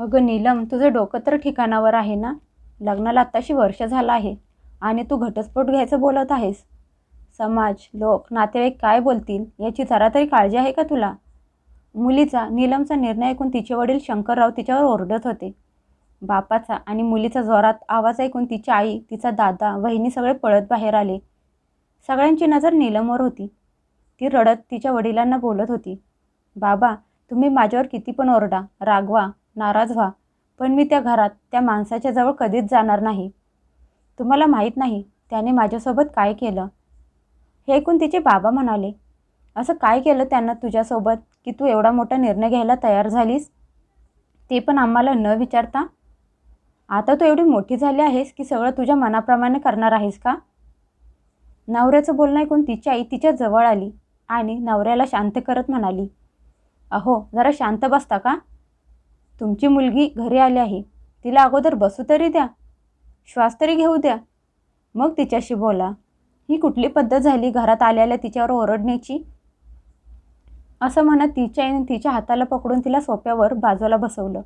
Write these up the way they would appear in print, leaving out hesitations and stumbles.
अगं नीलम, तुझं डोकं तर ठिकाणावर आहे ना? लग्नाला आत्ताशी वर्ष झालं आहे आणि तू घटस्फोट घ्यायचं बोलत आहेस. समाज, लोक, नातेवाईक काय बोलतील याची जरा तरी काळजी आहे का तुला? नीलमचा निर्णय ऐकून तिचे वडील शंकरराव तिच्यावर ओरडत होते. बापाचा आणि मुलीचा जोरात आवाज ऐकून तिची आई, तिचा दादा, वहिनी सगळे पळत बाहेर आले. सगळ्यांची नजर नीलमवर होती. ती रडत तिच्या वडिलांना बोलत होती, बाबा, तुम्ही माझ्यावर किती पण ओरडा, रागवा, नाराज व्हा, पण मी त्या घरात त्या माणसाच्या जवळ कधीच जाणार नाही. तुम्हाला माहीत नाही त्याने माझ्यासोबत काय केलं. हे ऐकून तिचे बाबा म्हणाले, असं काय केलं त्यानं तुझ्यासोबत की तू एवढा मोठा निर्णय घ्यायला तयार झालीस, ते पण आम्हाला न विचारता? आता तू एवढी मोठी झाली आहेस की सगळं तुझ्या मनाप्रमाणे करणार आहेस का? नवऱ्याचं बोलणं ऐकून तिची आई तिच्या जवळ आली आणि नवऱ्याला शांत करत म्हणाली, अहो, जरा शांत बसता का? तुमची मुलगी घरी आली आहे, तिला अगोदर बसू तरी द्या, श्वास तरी घेऊ द्या, मग तिच्याशी बोला. ही कुठली पद्धत झाली घरात आल्याला तिच्यावर ओरडण्याची? असं म्हणत तिच्या आईने तिच्या हाताला पकडून तिला सोफ्यावर बाजूला बसवलं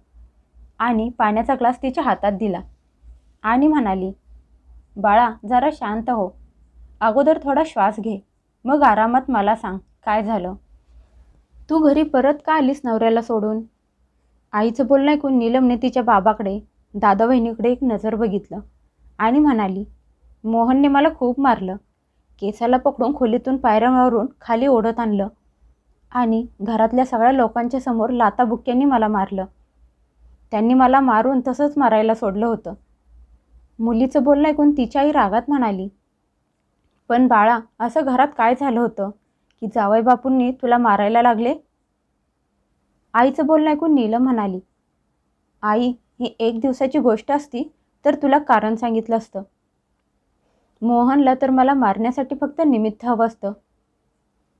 आणि पाण्याचा ग्लास तिच्या हातात दिला आणि म्हणाली, बाळा, जरा शांत हो, अगोदर थोडा श्वास घे, मग आरामात मला सांग काय झालं. तू घरी परत का आलीस नवऱ्याला सोडून? आईचं बोलणं ऐकून नीलमने तिच्या बाबाकडे, दादा बहिणीकडे एक नजर बघितलं आणि म्हणाली, मोहनने मला खूप मारलं, केसाला पकडून खोलीतून पायऱ्यावरून खाली ओढत आणलं आणि घरातल्या सगळ्या लोकांच्या समोर लाथाबुक्क्यांनी मला मारलं. त्यांनी मला मारून तसंच मारायला सोडलं होतं. मुलीचं बोलणं ऐकून तिची आई रागात म्हणाली, पण बाळा, असं घरात काय झालं होतं की जावईबापूंनी तुला मारायला लागले? आईचं बोलणं ऐकून नीलम म्हणाली, आई, ही एक दिवसाची गोष्ट असती तर तुला कारण सांगितलं असतं. मोहनला तर मला मारण्यासाठी फक्त निमित्त हवं असतं.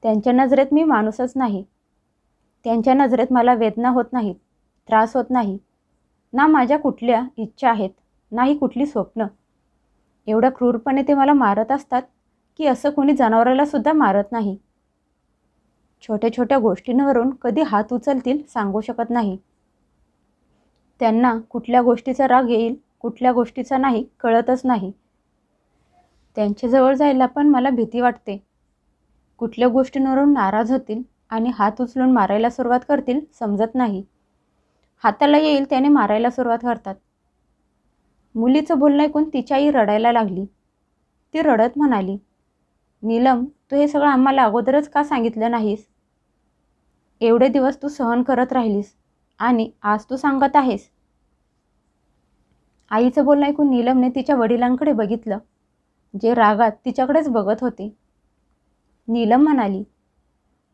त्यांच्या नजरेत मी माणूसच नाही. त्यांच्या नजरेत मला वेदना होत नाहीत, त्रास होत नाही, ना माझ्या कुठल्या इच्छा आहेत, नाही कुठली स्वप्न. एवढ्या क्रूरपणे ते मला मारत असतात की असं कोणी जनावराला सुद्धा मारत नाही. छोट्या छोट्या गोष्टींवरून कधी हात उचलतील सांगू शकत नाही. त्यांना कुठल्या गोष्टीचा राग येईल, कुठल्या गोष्टीचा नाही, कळतच नाही. त्यांच्याजवळ जायला पण मला भीती वाटते. कुठल्या गोष्टींवरून नाराज होतील आणि हात उचलून मारायला सुरुवात करतील समजत नाही. हाताला येईल त्याने मारायला सुरुवात करतात. मुलीचं बोलणं ऐकून तिची आई रडायला लागली. ती रडत म्हणाली, नीलम, तू हे सगळं आम्हाला अगोदरच का सांगितलं नाहीस? एवढे दिवस तू सहन करत राहिलीस आणि आज तू सांगत आहेस. आईचं बोलणं ऐकून नीलमने तिच्या वडिलांकडे बघितलं, जे रागात तिच्याकडेच बघत होते. नीलम म्हणाली,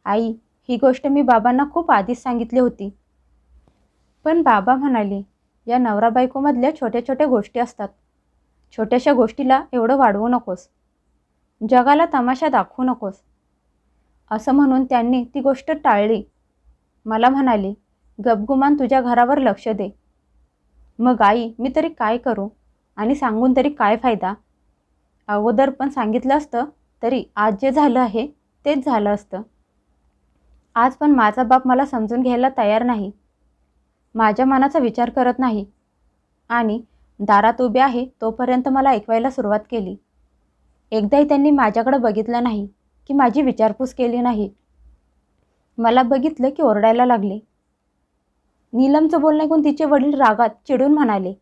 आई, ही गोष्ट मी बाबांना खूप आधीच सांगितली होती. पण बाबा म्हणाले, या नवरा बायकोमधल्या छोट्या छोट्या गोष्टी असतात. छोट्याशा गोष्टीला एवढं वाढवू नकोस, जगाला तमाशा दाखवू नकोस. असं म्हणून त्यांनी ती गोष्ट टाळली. मला म्हणाले, गपगुमान तुझ्या घरावर लक्ष दे. मग आई, मी तरी काय करू आणि सांगून तरी काय फायदा? अगोदर पण सांगितलं असतं तरी आज जे झालं आहे तेच झालं असतं. आज पण माझा बाप मला समजून घ्यायला तयार नाही, माझ्या मनाचा विचार करत नाही आणि दारात उभे आहे तोपर्यंत मला ऐकवायला सुरुवात केली. एकदाही त्यांनी माझ्याकडे बघितलं नाही की माझी विचारपूस केली नाही. मला बघितलं की ओरडायला लागले. नीलमचं बोलणं ऐकून तिचे वडील रागात चिडून म्हणाले,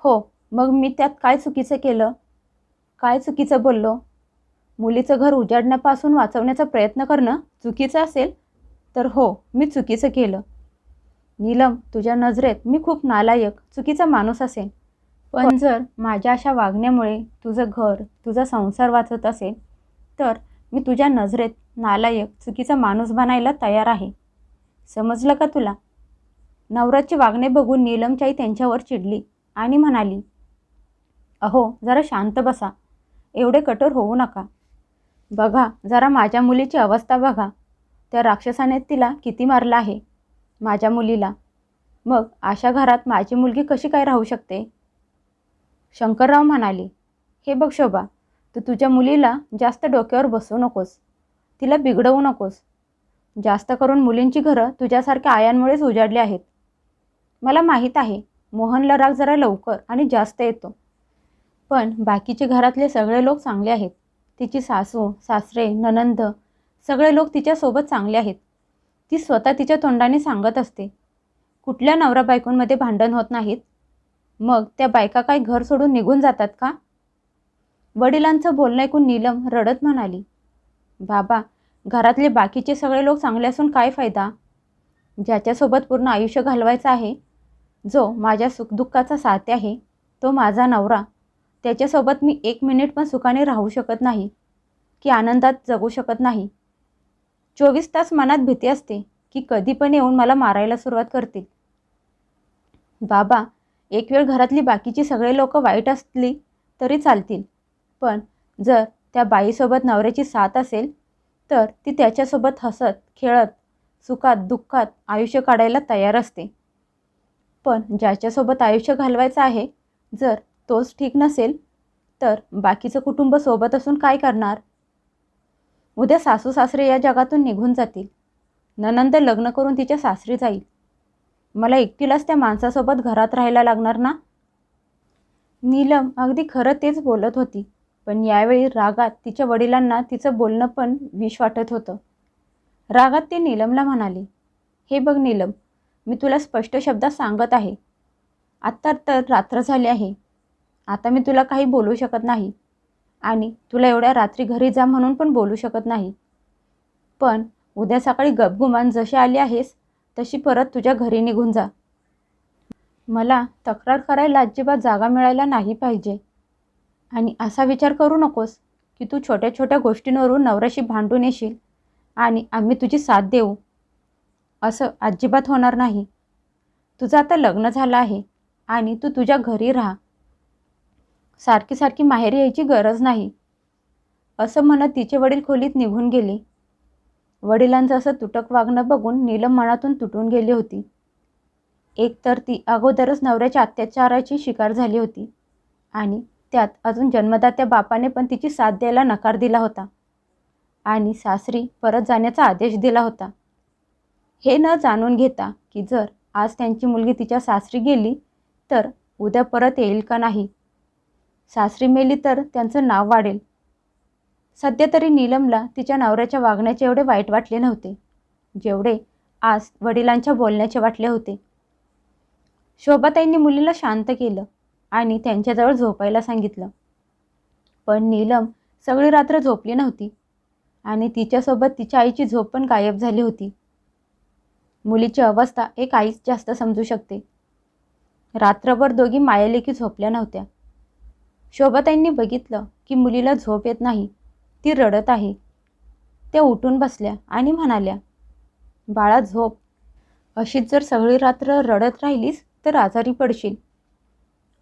हो, मग मी त्यात काय चुकीचं केलं? काय चुकीचं बोललो? मुलीचं घर उजाडण्यापासून वाचवण्याचा प्रयत्न करणं चुकीचं असेल तर हो, मी चुकीचं केलं. नीलम, तुझ्या नजरेत मी खूप नालायक, चुकीचा माणूस असेल. पण जर माझ्या अशा वागण्यामुळे तुझं घर, तुझा संसार वाचत असेल तर मी तुझ्या नजरेत नालायक, चुकीचा माणूस बनायला तयार आहे. समजलं का तुला? नवऱ्याचे वागणे बघून नीलमची आई त्यांच्यावर चिडली आणि म्हणाली, अहो, जरा शांत बसा, एवढे कठोर होऊ नका. बघा, जरा माझ्या मुलीची अवस्था बघा. त्या राक्षसाने तिला किती मारलं आहे, माझ्या मुलीला. मग अशा घरात माझी मुलगी कशी काय राहू शकते? शंकरराव म्हणाले, हे बघ शोभा, तू तुझ्या मुलीला जास्त डोक्यावर बसवू नकोस, तिला बिघडवू नकोस. जास्त करून मुलींची घरं तुझ्यासारख्या आयांमुळेच उजाडली आहेत. मला माहीत आहे मोहनला राग जरा लवकर आणि जास्त येतो, पण बाकीचे घरातले सगळे लोक चांगले आहेत. तिची सासू, सासरे, नणंद सगळे लोक तिच्यासोबत चांगले आहेत. ती स्वतः तिच्या तोंडाने सांगत असते. कुठल्या नवरा बायकोंमध्ये भांडण होत नाहीत? मग त्या बायका काय घर सोडून निघून जातात का? वडिलांचं बोलणं ऐकून नीलम रडत म्हणाली, बाबा, घरातले बाकीचे सगळे लोक चांगले असून काय फायदा? ज्याच्यासोबत पूर्ण आयुष्य घालवायचं आहे, जो माझ्या सुखदुःखाचा साथी आहे, तो माझा नवरा. त्याच्यासोबत मी 1 मिनिट पण सुखाने राहू शकत नाही की आनंदात जगू शकत नाही. 24 तास मनात भीती असते की कधी पण येऊन मला मारायला सुरुवात करतील. बाबा, एक वेळ घरातली बाकीची सगळे लोक वाईट असली तरी चालतील, पण जर त्या बाईसोबत नवऱ्याची साथ असेल तर ती त्याच्यासोबत हसत खेळत सुखात दुःखात आयुष्य काढायला तयार असते. पण ज्याच्यासोबत आयुष्य घालवायचं आहे, जर तोच ठीक नसेल तर बाकीचं कुटुंब सोबत असून काय करणार? उद्या सासू सासरे या जगातून निघून जातील. नणंद लग्न करून तिच्या सासरी जाईल. मला एकटीलाच त्या माणसासोबत घरात राहायला लागणार ना? नीलम अगदी खरं तेच बोलत होती, पण यावेळी रागात तिच्या वडिलांना तिचं बोलणं पण विष वाटत होतं. रागात ते नीलमला म्हणाले, हे बघ नीलम, मी तुला स्पष्ट शब्दात सांगत आहे. आत्ता तर रात्र झाली आहे. आता मी तुला काही बोलू शकत नाही आणि तुला एवढ्या रात्री घरी जा म्हणून पण बोलू शकत नाही. पण उद्या सकाळी गपगुमान जशी आली आहेस तशी परत तुझ्या घरी निघून जा. मला तक्रार करायला अजिबात जागा मिळायला नाही पाहिजे. आणि असा विचार करू नकोस की तू छोट्या छोट्या गोष्टींवरून नवऱ्याशी भांडून येशील आणि आम्ही तुझी साथ देऊ. असं अजिबात होणार नाही. तुझं आता लग्न झालं आहे आणि तू तुझ्या घरी राहा. सारखी सारखी माहेरी यायची गरज नाही. असं म्हणत तिचे वडील खोलीत निघून गेले. वडिलांचं असं तुटक वागणं बघून नीलम मनातून तुटून गेली होती. एकतर ती अगोदरच नवऱ्याच्या अत्याचाराची शिकार झाली होती आणि त्यात अजून जन्मदात्या बापाने पण तिची साथ द्यायला नकार दिला होता आणि सासरी परत जाण्याचा आदेश दिला होता. हे न जाणून घेता की जर आज त्यांची मुलगी तिच्या सासरी गेली तर उद्या परत येईल का नाही. सासरी मेली तर त्यांचं नाव वाढेल. सध्या तरी नीलमला तिच्या नवऱ्याच्या वागण्याचे एवढे वाईट वाटले नव्हते जेवढे आज वडिलांच्या बोलण्याचे वाटले होते. शोभाताईंनी मुलीला शांत केलं आणि त्यांच्याजवळ झोपायला सांगितलं. पण नीलम सगळी रात्र झोपली नव्हती आणि तिच्यासोबत तिच्या आईची झोप पण गायब झाली होती. मुलीची अवस्था एक आईच जास्त समजू शकते. रात्रभर दोघी मायालेकी झोपल्या नव्हत्या. शोभाताईंनी बघितलं की मुलीला झोप येत नाही, ती रडत आहे. त्या उठून बसल्या आणि म्हणाल्या, बाळा झोप. अशीच जर सगळी रात्र रडत राहिलीस तर आजारी पडशील.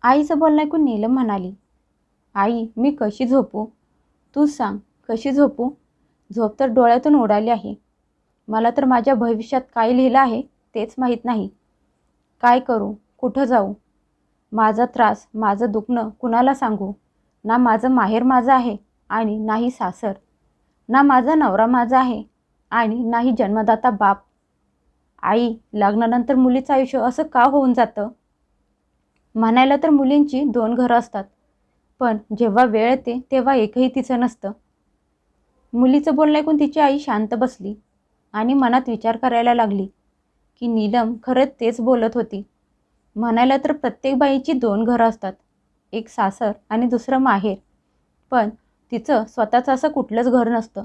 आईचं बोलणं ऐकून नीलम म्हणाली, आई, मी कशी झोपू? तूच सांग, कशी झोपू? झोप तर डोळ्यातून उडाली आहे. मला तर माझ्या भविष्यात काय लिहिलं आहे तेच माहीत नाही. काय करू, कुठं जाऊ? माझा त्रास, माझं दुखणं कुणाला सांगू? ना माझं माहेर माझं आहे आणि नाही सासर. ना माझा नवरा माझा आहे आणि नाही जन्मदाता बाप. आई, लग्नानंतर मुलीचं आयुष्य असं का होऊन जातं? म्हणायला तर मुलींची 2 घरं असतात, पण जेव्हा वेळ येते तेव्हा एकही तिचं नसतं. मुलीचं बोलणं ऐकून तिची आई शांत बसली आणि मनात विचार करायला लागली की नीलम खरंच तेच बोलत होती. म्हणायला तर प्रत्येक बाईची 2 घरं असतात, एक सासर आणि दुसरं माहेर, पण तिचं स्वतःचं असं कुठलंच घर नसतं.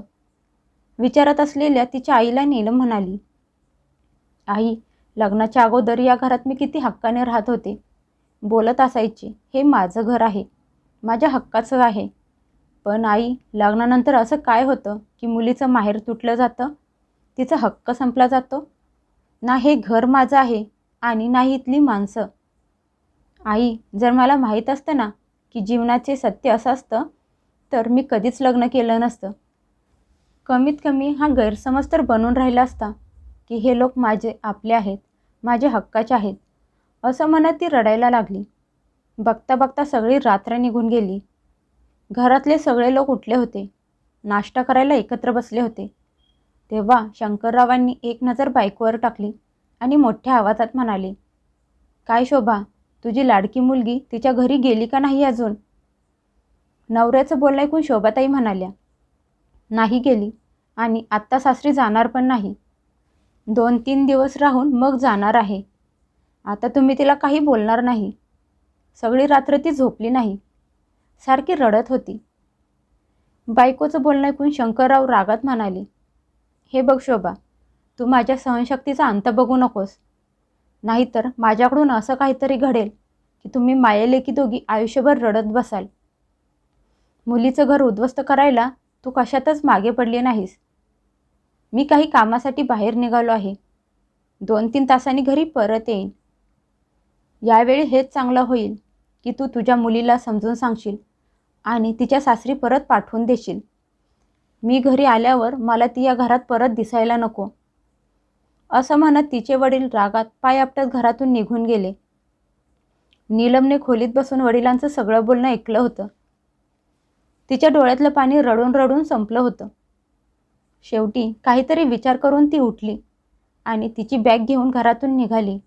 विचारत असलेल्या तिच्या आईला नीलम म्हणाली, आई, लग्नाच्या अगोदर या घरात मी किती हक्काने राहत होते. बोलत असायचे, हे माझं घर आहे, माझ्या हक्काचं आहे. पण आई, लग्नानंतर असं काय होतं की मुलीचं माहेर तुटलं जातं, तिचा हक्क संपला जातो? ना हे घर माझं आहे आणि नाही इथली माणसं. आई, जर मला माहीत असतं ना की जीवनाचे सत्य असं असतं तर मी कधीच लग्न केलं नसतं. कमीत कमी हा गैरसमज तर बनून राहिला असता की हे लोक माझे आपले आहेत, माझे हक्काचे आहेत. असं म्हणत ती रडायला लागली. बघता बघता सगळी रात्र निघून गेली. घरातले सगळे लोक उठले होते. नाश्ता करायला एकत्र बसले होते. तेव्हा शंकररावांनी एक नजर बायकोवर टाकली आणि मोठ्या आवाजात म्हणाले, काय शोभा, तुझी लाडकी मुलगी तिच्या घरी गेली का नाही अजून? नवऱ्याचं बोलणं ऐकून शोभाताई म्हणाल्या, नाही गेली आणि आत्ता सासरी जाणार पण नाही. 2-3 दिवस राहून मग जाणार आहे. आता तुम्ही तिला काही बोलणार नाही. सगळी रात्र ती झोपली नाही, सारखी रडत होती. बायकोचं बोलणं ऐकून शंकरराव रागात म्हणाले, हे बघ शोभा, तू माझ्या सहनशक्तीचा अंत बघू नकोस. नाहीतर माझ्याकडून असं काहीतरी घडेल की तुम्ही मायेलेकी दोघी आयुष्यभर रडत बसाल. मुलीचं घर उद्ध्वस्त करायला तू कशातच मागे पडली नाहीस. मी काही कामासाठी बाहेर निघालो आहे. 2-3 तासांनी घरी परत येईन. यावेळी हेच चांगलं होईल की तू तुझ्या मुलीला समजून सांगशील आणि तिच्या सासरी परत पाठवून देशील. मी घरी आल्यावर मला ती या घरात परत दिसायला नको. असं म्हणत तिचे वडील रागात पाय आपटत घरातून निघून गेले. नीलमने खोलीत बसून वडिलांचं सगळं बोलणं ऐकलं होतं. तिच्या डोळ्यातलं पाणी रडून रडून संपलं होतं. शेवटी काहीतरी विचार करून ती उठली आणि तिची बॅग घेऊन घरातून निघाली.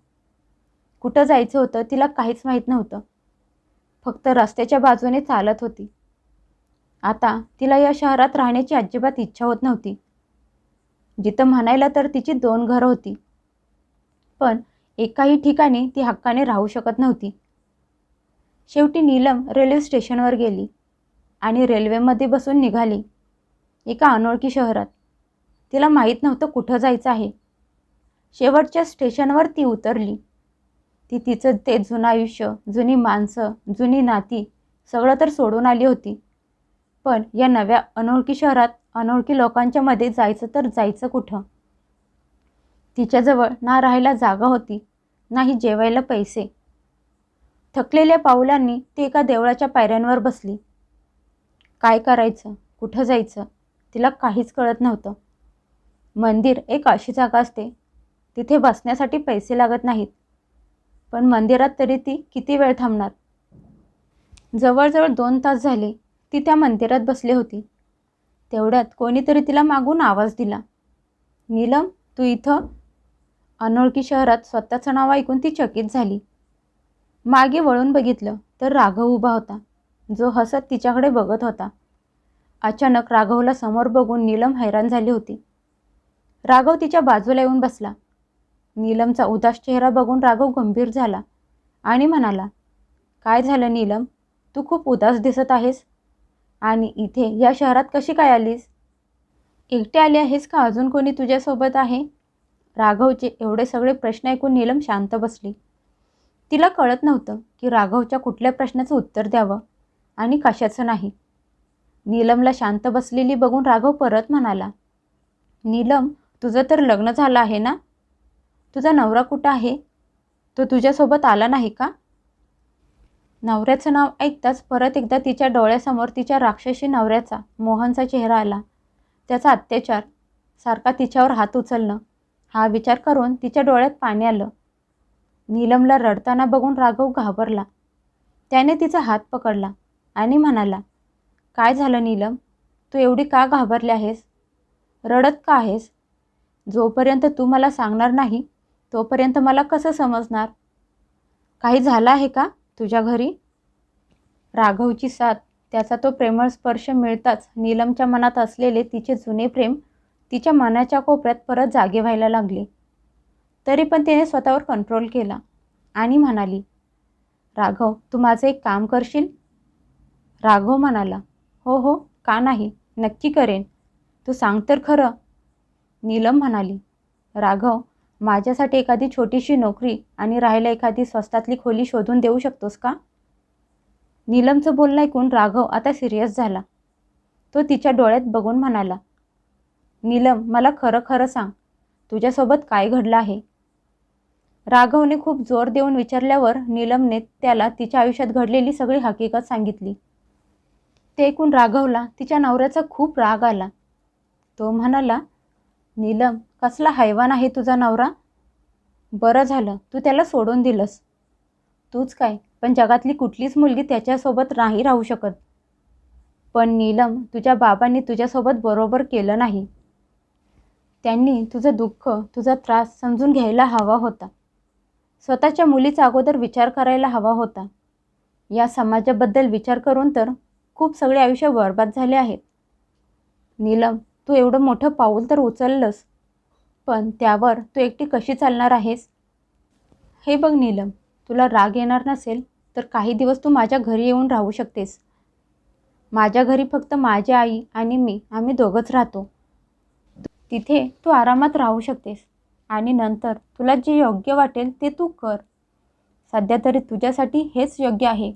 कुठं जायचं होतं तिला काहीच माहीत नव्हतं. फक्त रस्त्याच्या बाजूने चालत होती. आता तिला या शहरात राहण्याची अजिबात इच्छा होत नव्हती. जिथं म्हणायला तर तिची 2 घरं होती, पण एकाही ठिकाणी ती हक्काने राहू शकत नव्हती. शेवटी नीलम रेल्वे स्टेशनवर गेली आणि रेल्वेमध्ये बसून निघाली एका अनोळखी शहरात. तिला माहीत नव्हतं कुठं जायचं आहे. शेवटच्या स्टेशनवर ती उतरली. ती तिचं ते जुनं आयुष्य, जुनी माणसं, जुनी नाती सगळं तर सोडून आली होती. पण या नव्या अनोळखी शहरात अनोळखी लोकांच्या मध्ये जायचं तर जायचं कुठं? तिच्याजवळ ना राहायला जागा होती, नाही जेवायला पैसे. थकलेल्या पावलांनी ती एका देवळाच्या पायऱ्यांवर बसली. काय करायचं, कुठं जायचं तिला काहीच कळत नव्हतं. मंदिर एक अशी जागा असते, तिथे बसण्यासाठी पैसे लागत नाहीत. पण मंदिरात तरी ती किती वेळ थांबणार? जवळजवळ 2 तास झाले ती त्या मंदिरात बसली होती. तेवढ्यात कोणीतरी तिला मागून आवाज दिला, नीलम, तू इथं? अनोळखी शहरात स्वतःचं नाव ऐकून ती चकित झाली. मागे वळून बघितलं तर राघव उभा होता, जो हसत तिच्याकडे बघत होता. अचानक राघवला समोर बघून नीलम हैराण झाली होती. राघव तिच्या बाजूला येऊन बसला. नीलमचा उदास चेहरा बघून राघव गंभीर झाला आणि म्हणाला, काय झालं नीलम, तू खूप उदास दिसत आहेस आणि इथे या शहरात कशी काय आलीस? एकटे आली आहेस का अजून कोणी तुझ्यासोबत आहे? राघवचे एवढे सगळे प्रश्न ऐकून नीलम शांत बसली. तिला कळत नव्हतं की राघवच्या कुठल्या प्रश्नाचं उत्तर द्यावं आणि कशाचं नाही. नीलमला शांत बसलेली बघून राघव परत म्हणाला, नीलम, तुझं तर लग्न झालं आहे ना? तुझा नवरा कुठं आहे? तो तुझ्यासोबत आला नाही का? नवऱ्याचं नाव ऐकताच परत एकदा तिच्या डोळ्यासमोर तिच्या राक्षसी नवऱ्याचा मोहनचा चेहरा आला. त्याचा अत्याचार, सारखा तिच्यावर हात उचलणं, हा विचार करून तिच्या डोळ्यात पाणी आलं. नीलमला रडताना बघून राघव घाबरला. त्याने तिचा हात पकडला आणि म्हणाला, काय झालं नीलम, तू एवढी का घाबरली आहेस? रडत का आहेस? जोपर्यंत तू मला सांगणार नाही तोपर्यंत मला कसं समजणार? काही झालं आहे का तुझ्या घरी? राघवची साथ, त्याचा तो प्रेमळ स्पर्श मिळताच नीलमच्या मनात असलेले तिचे जुने प्रेम तिच्या मनाच्या कोपऱ्यात परत जागे व्हायला लागले. तरी पण तिने स्वतःवर कंट्रोल केला आणि म्हणाली, राघव, तू माझं एक काम करशील? राघव म्हणाला, हो हो, का नाही, नक्की करेन. तू सांग तर खरं. नीलम म्हणाली, राघव, माझ्यासाठी एखादी छोटीशी नोकरी आणि राहायला एखादी स्वस्तातली खोली शोधून देऊ शकतोस का? नीलमचं बोलणं ऐकून राघव आता सिरियस झाला. तो तिच्या डोळ्यात बघून म्हणाला, नीलम, मला खरं खरं सांग, तुझ्यासोबत काय घडलं आहे? राघवने खूप जोर देऊन विचारल्यावर नीलमने त्याला तिच्या आयुष्यात घडलेली सगळी हकीकत सांगितली. ते ऐकून राघवला तिच्या नवऱ्याचा खूप राग आला. तो म्हणाला, नीलम, कसला हैवान आहे तुझा नवरा. बरं झालं तू त्याला सोडून दिलंस. तूच काय, पण जगातली कुठलीच मुलगी त्याच्यासोबत नाही राहू शकत. पण नीलम, तुझ्या बाबांनी तुझ्यासोबत बरोबर केलं नाही. त्यांनी तुझं दुःख, तुझा त्रास समजून घ्यायला हवा होता. स्वतःच्या मुलीचा अगोदर विचार करायला हवा होता. या समाजाबद्दल विचार करून तर खूप सगळे आयुष्य बरबाद झाले आहेत. नीलम, तू एवढं मोठं पाऊल तर उचललंस, पण त्यावर तू एकटी कशी चालणार आहेस? हे बघ नीलम, तुला राग येणार नसेल तर काही दिवस तू माझ्या घरी येऊन राहू शकतेस. माझ्या घरी फक्त माझी आई आणि मी, आम्ही दोघंच राहतो. तिथे तू आरामात राहू शकतेस आणि नंतर तुला जे योग्य वाटेल ते तू कर. सध्या तरी तुझ्यासाठी हेच योग्य आहे,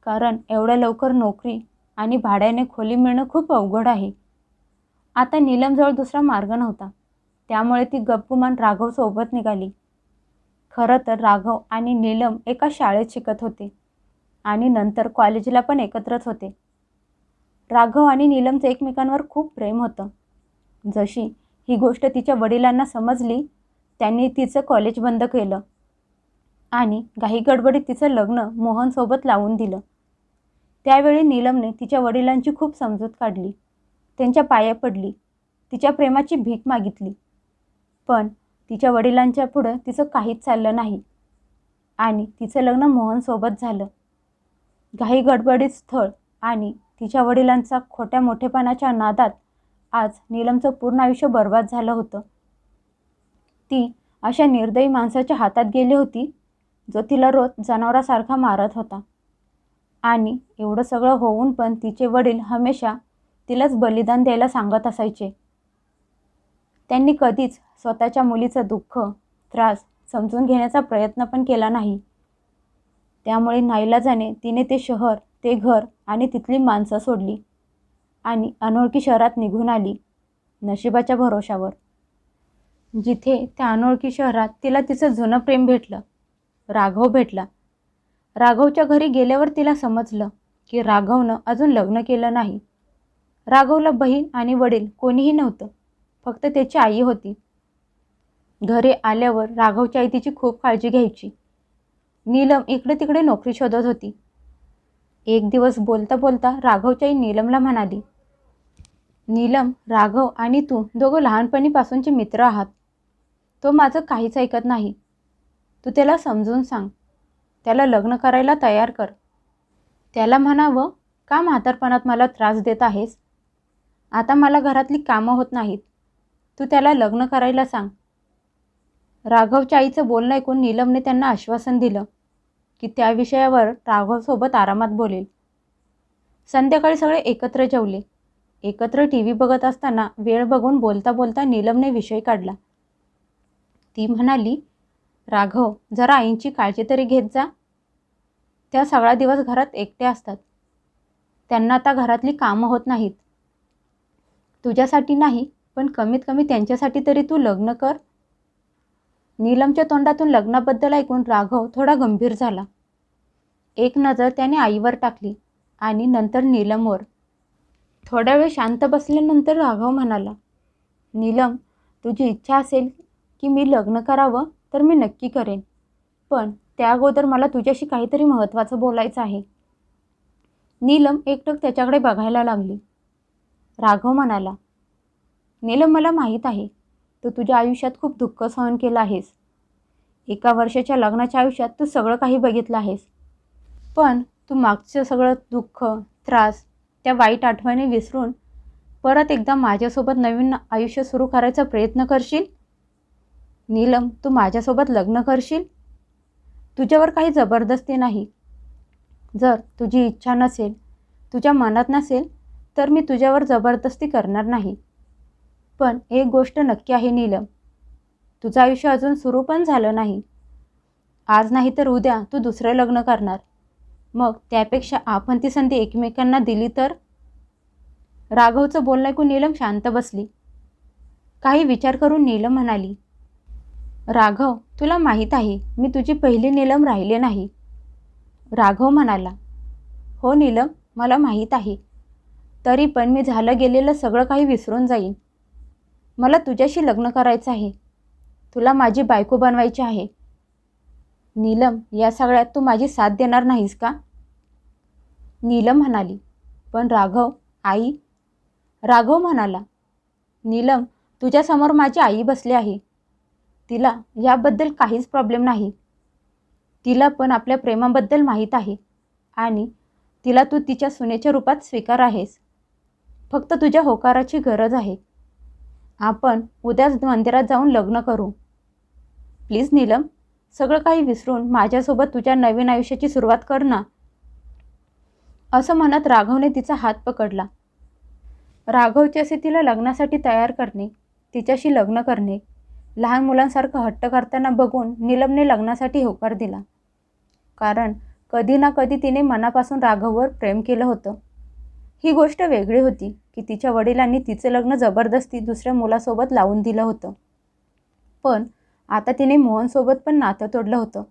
कारण एवढ्या लवकर नोकरी आणि भाड्याने खोली मिळणं खूप अवघड आहे. आता नीलमजवळ दुसरा मार्ग नव्हता, त्यामुळे ती गपगुमान राघवसोबत निघाली. खरं तर राघव आणि नीलम एका शाळेत शिकत होते आणि नंतर कॉलेजला पण एकत्रच होते. राघव आणि नीलमचं एकमेकांवर खूप प्रेम होतं. जशी ही गोष्ट तिच्या वडिलांना समजली, त्यांनी तिचं कॉलेज बंद केलं आणि घाईगडबडीत तिचं लग्न मोहनसोबत लावून दिलं. त्यावेळी नीलमने तिच्या वडिलांची खूप समजूत काढली, त्यांच्या पाया पडली, तिच्या प्रेमाची भीक मागितली. पण तिच्या वडिलांच्या पुढं तिचं काहीच चाललं नाही आणि तिचं लग्न मोहनसोबत झालं. घाईगडबडीत स्थळ आणि तिच्या वडिलांचा खोट्या मोठेपणाच्या नादात आज नीलमचं पूर्ण आयुष्य बर्बाद झालं होतं. ती अशा निर्दयी माणसाच्या हातात गेली होती, जो तिला रोज जनावरासारखा मारत होता. आणि एवढं सगळं होऊन पण तिचे वडील हमेशा तिलाच बलिदान द्यायला सांगत असायचे. त्यांनी कधीच स्वतःच्या मुलीचं दुःख, त्रास समजून घेण्याचा प्रयत्न पण केला नाही. त्यामुळे नाईलाजाने तिने ते शहर, ते घर आणि तिथली माणसं सोडली आणि अनोळखी शहरात निघून आली, नशिबाच्या भरोशावर. जिथे त्या अनोळखी शहरात तिला तिचं जुनं प्रेम भेटलं, राघव भेटला. राघवच्या घरी गेल्यावर तिला समजलं की राघवनं अजून लग्न केलं नाही. राघवला बहीण आणि वडील कोणीही नव्हतं, फक्त त्याची आई होती. घरी आल्यावर राघवची आई तिची खूप काळजी घ्यायची. नीलम इकडे तिकडे नोकरी शोधत होती. एक दिवस बोलता बोलता राघवची आई नीलमला म्हणाली, नीलम, राघव आणि तू दोघं लहानपणीपासूनचे मित्र आहात. तो माझं काहीच ऐकत नाही. तू त्याला समजून सांग, त्याला लग्न करायला तयार कर. त्याला म्हणावं, का म्हातारपणात मला त्रास देत आहेस? आता मला घरातली कामं होत नाहीत, तू त्याला लग्न करायला सांग. राघवच्या आईचं बोलणं ऐकून नीलमने त्यांना आश्वासन दिलं की त्या विषयावर राघवसोबत आरामात बोलेल. संध्याकाळी सगळे एकत्र जेवले. एकत्र TV बघत असताना वेळ बघून बोलता बोलता नीलमने विषय काढला. ती म्हणाली, राघव, जरा आईंची काळजी तरी घेत जा. त्या सगळा दिवस घरात एकट्या असतात. त्यांना आता घरातली कामं होत नाहीत. तुझ्यासाठी नाही, पण कमीत कमी त्यांच्यासाठी तरी तू लग्न कर. नीलमच्या तोंडातून लग्नाबद्दल ऐकून राघव थोडा गंभीर झाला. एक नजर त्याने आईवर टाकली आणि नंतर नीलमवर. थोडा वेळ शांत बसल्यानंतर राघव म्हणाला, नीलम, तुझी इच्छा असेल की मी लग्न करावं तर मी नक्की करेन, पण त्या अगोदर मला तुझ्याशी काहीतरी महत्त्वाचं बोलायचं आहे. नीलम एकटक त्याच्याकडे बघायला लागली. राघव म्हणाला, नीलम, मला माहीत आहे तू तुझ्या आयुष्यात खूप दुःख सहन केलं आहेस. 1 वर्षाच्या लग्नाच्या आयुष्यात तू सगळं काही बघितलं आहेस, पण तू मागचं सगळं दुःख, त्रास, त्या वाईट आठवणी विसरून परत एकदा माझ्यासोबत नवीन आयुष्य सुरू करायचा प्रयत्न करशील? नीलम, तू माझ्यासोबत लग्न करशील? तुझ्यावर काही जबरदस्ती नाही. जर तुझी इच्छा नसेल, तुझ्या मनात नसेल, तर मी तुझ्यावर जबरदस्ती करणार नाही. पण एक गोष्ट नक्की आहे नीलम, तुझं आयुष्य अजून सुरू पण झालं नाही. आज नाही तर उद्या तू दुसरं लग्न करणार. मग त्यापेक्षा आपण ती संधी एकमेकांना दिली तर? राघवचं बोलणं ऐकून नीलम शांत बसली. काही विचार करून नीलम म्हणाली, राघव, तुला माहीत आहे मी तुझी पहिली नीलम राहिले नाही. राघव म्हणाला, हो नीलम, मला माहीत आहे. तरी पण मी झालं गेलेलं सगळं काही विसरून जाईन. मला तुझ्याशी लग्न करायचं आहे. तुला माझी बायको बनवायची आहे. नीलम, या सगळ्यात तू माझी साथ देणार नाहीस का? नीलम म्हणाली, पण राघव, आई. राघव म्हणाला, नीलम, तुझ्यासमोर माझी आई बसली आहे. तिला याबद्दल काहीच प्रॉब्लेम नाही. तिला पण आपल्या प्रेमाबद्दल माहीत आहे आणि तिला तू तिच्या सुनेच्या रूपात स्वीकार आहेस. फक्त तुझ्या होकाराची गरज आहे. आपण उद्याच मंदिरात जाऊन लग्न करू. प्लीज नीलम, सगळं काही विसरून माझ्यासोबत तुझ्या नवीन आयुष्याची सुरुवात कर ना. असं म्हणत राघवने तिचा हात पकडला. राघवचे असे तिला लग्नासाठी तयार करणे, तिच्याशी लग्न करणे, लहान मुलांसारखं हट्ट करताना बघून नीलमने लग्नासाठी होकार दिला. कारण कधी ना कधी तिने मनापासून राघववर प्रेम केलं होतं. ही गोष्ट वेगळी होती की तिच्या वडिलांनी तिचं लग्न जबरदस्ती दुसऱ्या मुलासोबत लावून दिलं होतं. पण आता तिने मोहनसोबत पण नातं तोडलं होतं.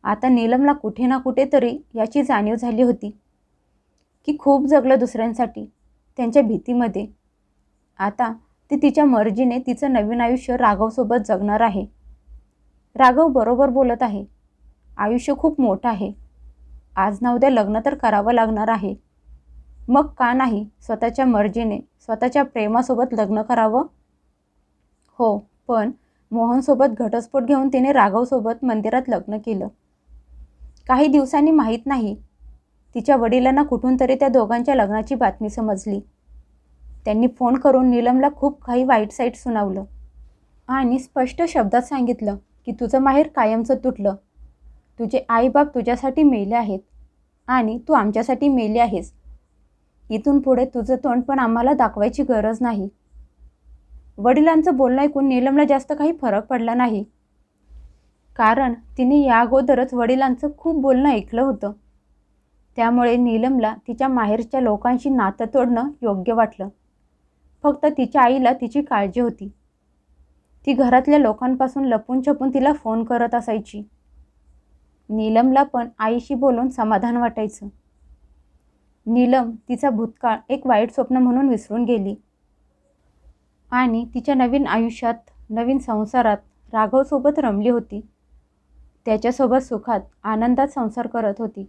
आता नीलमला कुठे ना कुठेतरी याची जाणीव झाली होती की खूप जगलं दुसऱ्यांसाठी, त्यांच्या भीतीमध्ये. आता ती तिच्या मर्जीने तिचं नवीन आयुष्य राघवसोबत जगणार आहे. राघव बरोबर बोलत आहे. आयुष्य खूप मोठं आहे. आज ना उद्या लग्न तर करावं लागणार आहे. मग का नाही स्वतःच्या मर्जीने, स्वतःच्या प्रेमासोबत लग्न करावं? हो, पण मोहनसोबत घटस्फोट घेऊन तिने राघवसोबत मंदिरात लग्न केलं. काही दिवसांनी माहीत नाही तिच्या वडिलांना कुठून तरी त्या दोघांच्या लग्नाची बातमी समजली. त्यांनी फोन करून नीलमला खूप काही वाईट साईट सुनावलं आणि स्पष्ट शब्दात सांगितलं की तुझं माहेर कायमचं तुटलं. तुझे आईबाप तुझ्यासाठी मेले आहेत आणि तू आमच्यासाठी मेली आहेस. इथून पुढे तुझं तोंड पण आम्हाला दाखवायची गरज नाही. वडिलांचं बोलणं ऐकून नीलमला जास्त काही फरक पडला नाही. कारण तिने या अगोदरच वडिलांचं खूप बोलणं ऐकलं होतं. त्यामुळे नीलमला तिच्या माहेरच्या लोकांशी नातं तोडणं योग्य वाटलं. फक्त तिच्या आईला तिची काळजी होती. ती घरातल्या लोकांपासून लपून छपून तिला फोन करत असायची. नीलमला पण आईशी बोलून समाधान वाटायचं. नीलम तिचा भूतकाळ एक वाईट स्वप्न म्हणून विसरून गेली आणि तिच्या नवीन आयुष्यात, नवीन संसारात राघवसोबत रमली होती. त्याच्यासोबत सुखात, आनंदात संसार करत होती.